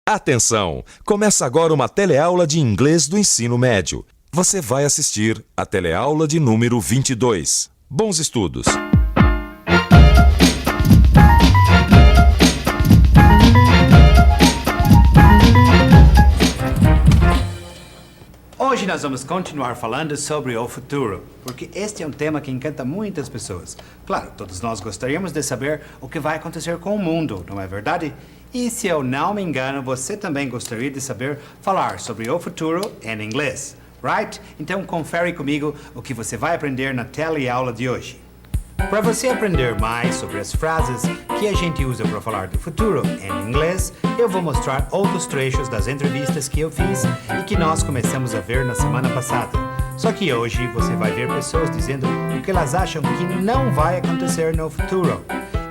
Atenção! Começa agora uma teleaula de inglês do ensino médio. Você vai assistir a teleaula de número 22. Bons estudos! Hoje nós vamos continuar falando sobre o futuro, porque este é um tema que encanta muitas pessoas. Claro, todos nós gostaríamos de saber o que vai acontecer com o mundo, não é verdade? E se eu não me engano, você também gostaria de saber falar sobre o futuro em inglês, right? Então confere comigo o que você vai aprender na teleaula de hoje. Para você aprender mais sobre as frases que a gente usa para falar do futuro em inglês, eu vou mostrar outros trechos das entrevistas que eu fiz e que nós começamos a ver na semana passada. Só que hoje você vai ver pessoas dizendo o que elas acham que não vai acontecer no futuro.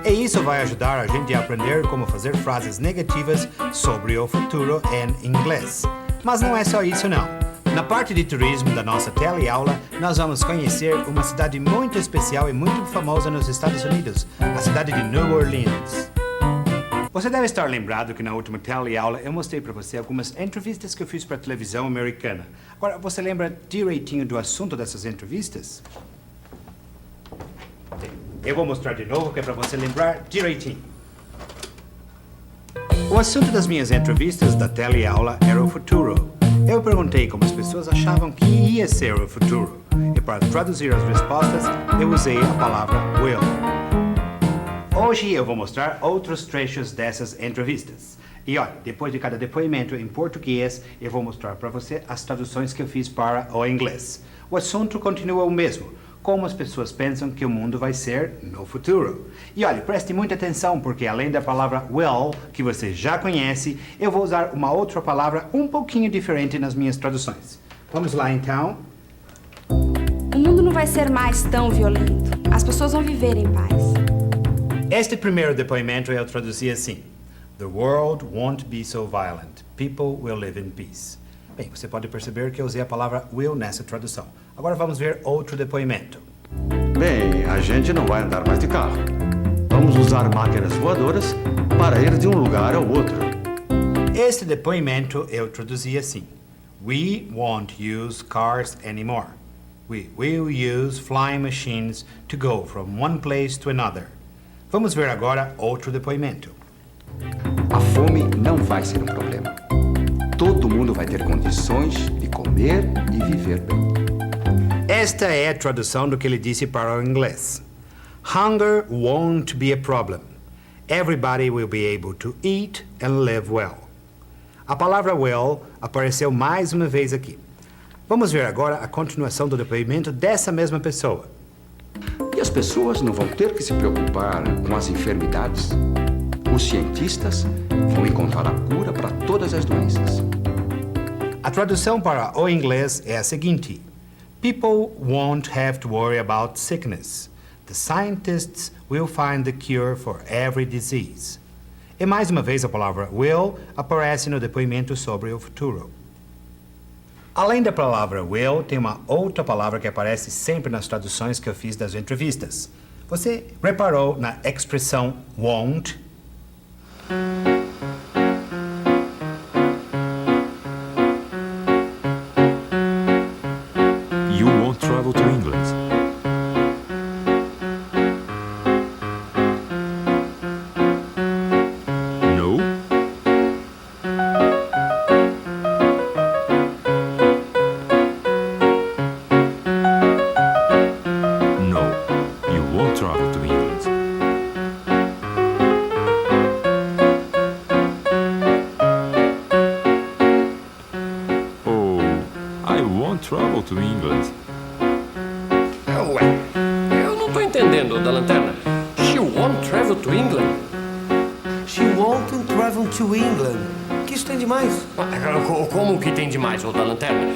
E isso vai ajudar a gente a aprender como fazer frases negativas sobre o futuro em inglês. Mas não é só isso não. Na parte de turismo da nossa teleaula, nós vamos conhecer uma cidade muito especial e muito famosa nos Estados Unidos, a cidade de New Orleans. Você deve estar lembrado que na última teleaula eu mostrei para você algumas entrevistas que eu fiz para a televisão americana. Agora, você lembra direitinho do assunto dessas entrevistas? Eu vou mostrar de novo que é para você lembrar direitinho. O assunto das minhas entrevistas da teleaula era o futuro. Eu perguntei como as pessoas achavam que ia ser o futuro. E para traduzir as respostas, eu usei a palavra will. Hoje eu vou mostrar outros trechos dessas entrevistas. E olha, depois de cada depoimento em português, eu vou mostrar para você as traduções que eu fiz para o inglês. O assunto continua o mesmo. Como as pessoas pensam que o mundo vai ser no futuro. E olha, preste muita atenção, porque além da palavra will, que você já conhece, eu vou usar uma outra palavra um pouquinho diferente nas minhas traduções. Vamos lá, então. O mundo não vai ser mais tão violento. As pessoas vão viver em paz. Este primeiro depoimento eu traduzi assim: The world won't be so violent. People will live in peace. Bem, você pode perceber que eu usei a palavra will nessa tradução. Agora vamos ver outro depoimento. Bem, a gente não vai andar mais de carro. Vamos usar máquinas voadoras para ir de um lugar ao outro. Este depoimento eu traduzi assim: We won't use cars anymore. We will use flying machines to go from one place to another. Vamos ver agora outro depoimento. A fome não vai ser um problema. Todo mundo vai ter condições de comer e viver bem. Esta é a tradução do que ele disse para o inglês. Hunger won't be a problem. Everybody will be able to eat and live well. A palavra will apareceu mais uma vez aqui. Vamos ver agora a continuação do depoimento dessa mesma pessoa. E as pessoas não vão ter que se preocupar com as enfermidades. Os cientistas vão encontrar a cura para todas as doenças. A tradução para o inglês é a seguinte: People won't have to worry about sickness. The scientists will find the cure for every disease. E mais uma vez a palavra will aparece no depoimento sobre o futuro. Além da palavra will, tem uma outra palavra que aparece sempre nas traduções que eu fiz das entrevistas. Você reparou na expressão won't? You won't travel to England. No? No, you won't travel to England. Oh, I won't travel to England. Ué, eu não tô entendendo, da lanterna. She won't travel to England? She won't travel to England. Que isso tem demais? Como que tem demais, ô da lanterna?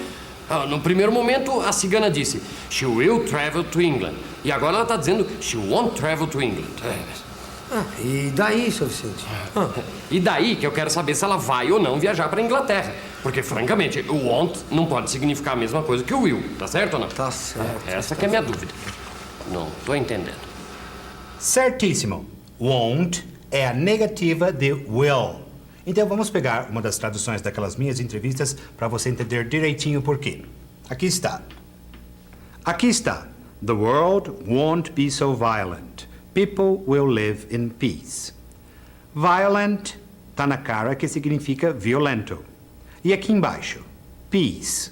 No primeiro momento, a cigana disse she will travel to England. E agora ela tá dizendo she won't travel to England. E daí, seu Vicente? E daí que eu quero saber se ela vai ou não viajar pra Inglaterra. Porque, francamente, o won't não pode significar a mesma coisa que o will. Tá certo ou não? Tá certo. Essa que é a minha dúvida. Não tô entendendo. Certíssimo. Won't é a negativa de will. Então vamos pegar uma das traduções daquelas minhas entrevistas para você entender direitinho o porquê. Aqui está. Aqui está. The world won't be so violent. People will live in peace. Violent tá na cara, que significa violento. E aqui embaixo, peace.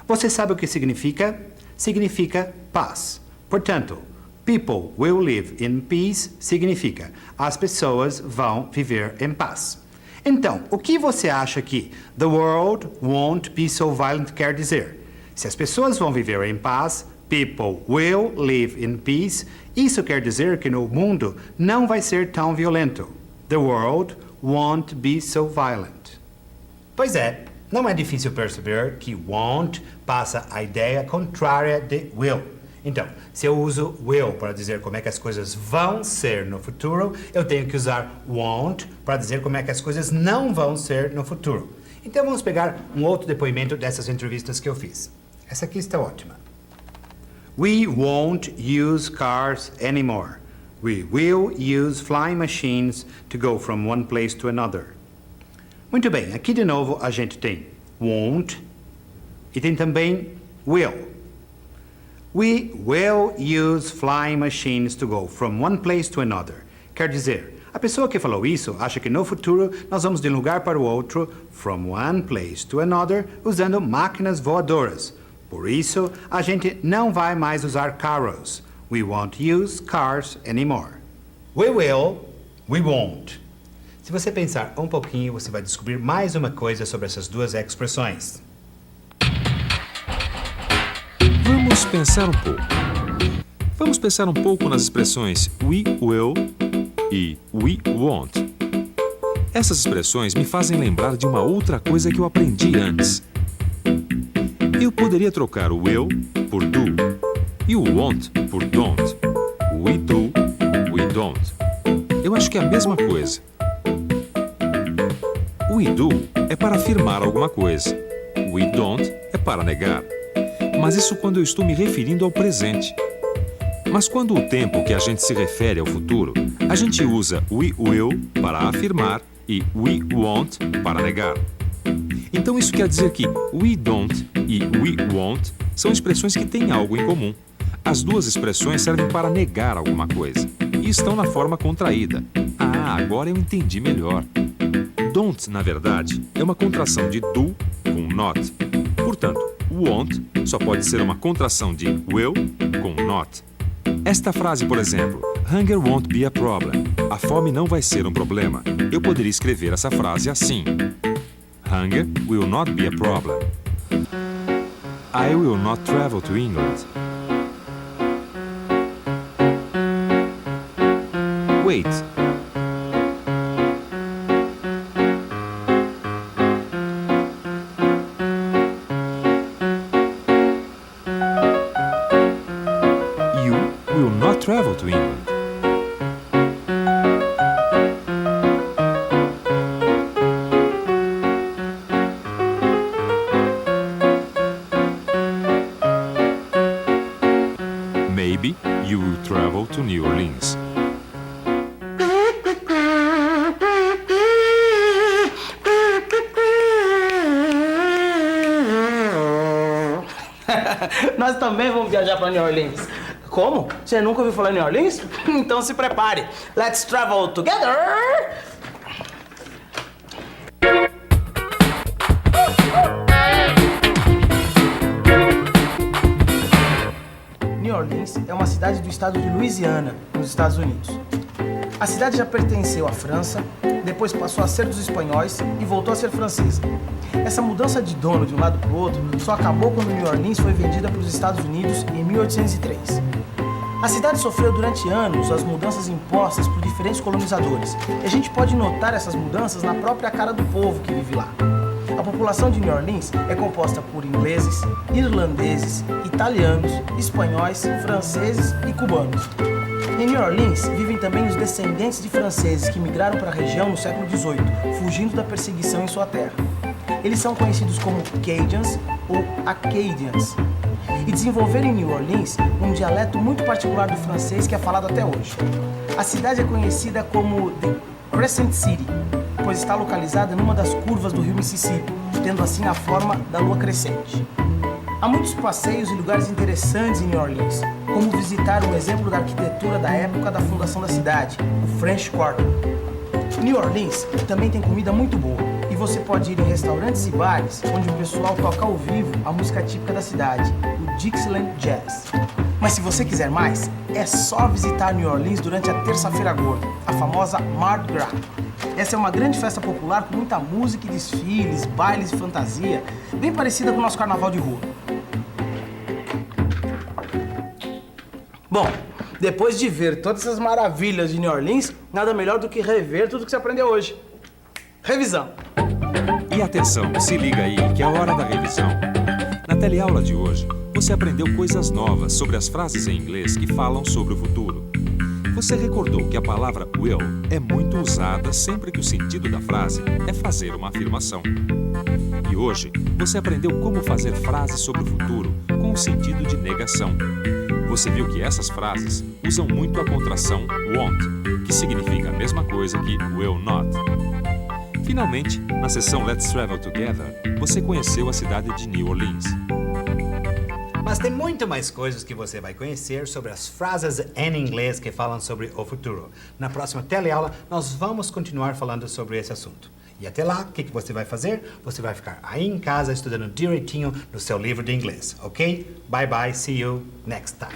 Você sabe o que significa? Significa paz. Portanto, people will live in peace significa as pessoas vão viver em paz. Então, o que você acha que the world won't be so violent quer dizer? Se as pessoas vão viver em paz, people will live in peace, isso quer dizer que no mundo não vai ser tão violento. The world won't be so violent. Pois é, não é difícil perceber que won't passa a ideia contrária de will. Então, se eu uso will para dizer como é que as coisas vão ser no futuro, eu tenho que usar won't para dizer como é que as coisas não vão ser no futuro. Então, vamos pegar um outro depoimento dessas entrevistas que eu fiz. Essa aqui está ótima. We won't use cars anymore. We will use flying machines to go from one place to another. Muito bem, aqui de novo a gente tem won't e tem também will. We will use flying machines to go from one place to another. Quer dizer, a pessoa que falou isso acha que no futuro nós vamos de um lugar para o outro, from one place to another, usando máquinas voadoras. Por isso, a gente não vai mais usar carros. We won't use cars anymore. We will, we won't. Se você pensar um pouquinho, você vai descobrir mais uma coisa sobre essas duas expressões. Vamos pensar um pouco. Vamos pensar um pouco nas expressões we will e we won't. Essas expressões me fazem lembrar de uma outra coisa que eu aprendi antes. Eu poderia trocar o will por do e o won't por don't. We do, we don't. Eu acho que é a mesma coisa. We do é para afirmar alguma coisa. We don't é para negar. Mas isso quando eu estou me referindo ao presente. Mas quando o tempo que a gente se refere ao futuro, a gente usa we will para afirmar e we won't para negar. Então isso quer dizer que we don't e we won't são expressões que têm algo em comum. As duas expressões servem para negar alguma coisa e estão na forma contraída. Ah, agora eu entendi melhor. Don't, na verdade, é uma contração de do com not. Portanto, won't só pode ser uma contração de will com not. Esta frase, por exemplo, hunger won't be a problem. A fome não vai ser um problema. Eu poderia escrever essa frase assim. Hunger will not be a problem. I will not travel to England. Wait. You will not travel to England. Maybe you will travel to New Orleans. Nós também vamos viajar para New Orleans. Como? Você nunca ouviu falar em New Orleans? Então se prepare. Let's travel together! New Orleans é uma cidade do estado de Louisiana, nos Estados Unidos. A cidade já pertenceu à França, depois passou a ser dos espanhóis e voltou a ser francesa. Essa mudança de dono de um lado para o outro só acabou quando New Orleans foi vendida para os Estados Unidos em 1803. A cidade sofreu durante anos as mudanças impostas por diferentes colonizadores, e a gente pode notar essas mudanças na própria cara do povo que vive lá. A população de New Orleans é composta por ingleses, irlandeses, italianos, espanhóis, franceses e cubanos. Em New Orleans vivem também os descendentes de franceses que migraram para a região no século XVIII, fugindo da perseguição em sua terra. Eles são conhecidos como Cajuns ou Acadians e desenvolveram em New Orleans um dialeto muito particular do francês que é falado até hoje. A cidade é conhecida como The Crescent City, pois está localizada numa das curvas do rio Mississippi, tendo assim a forma da lua crescente. Há muitos passeios e lugares interessantes em New Orleans, como visitar um exemplo da arquitetura da época da fundação da cidade, o French Quarter. New Orleans também tem comida muito boa, e você pode ir em restaurantes e bares onde o pessoal toca ao vivo a música típica da cidade, o Dixieland Jazz. Mas se você quiser mais, é só visitar New Orleans durante a Terça-feira Gorda, a famosa Mardi Gras. Essa é uma grande festa popular com muita música e desfiles, bailes e fantasia, bem parecida com o nosso carnaval de rua. Bom, depois de ver todas essas maravilhas de New Orleans, nada melhor do que rever tudo que você aprendeu hoje. Revisão. E atenção, se liga aí, que é a hora da revisão. Na teleaula de hoje, você aprendeu coisas novas sobre as frases em inglês que falam sobre o futuro. Você recordou que a palavra will é muito usada sempre que o sentido da frase é fazer uma afirmação. E hoje, você aprendeu como fazer frases sobre o futuro com o sentido de negação. Você viu que essas frases usam muito a contração won't, que significa a mesma coisa que will not. Finalmente, na sessão Let's Travel Together, você conheceu a cidade de New Orleans. Mas tem muito mais coisas que você vai conhecer sobre as frases em inglês que falam sobre o futuro. Na próxima teleaula, nós vamos continuar falando sobre esse assunto. E até lá, o que você vai fazer? Você vai ficar aí em casa estudando direitinho no seu livro de inglês, ok? Bye bye, see you next time.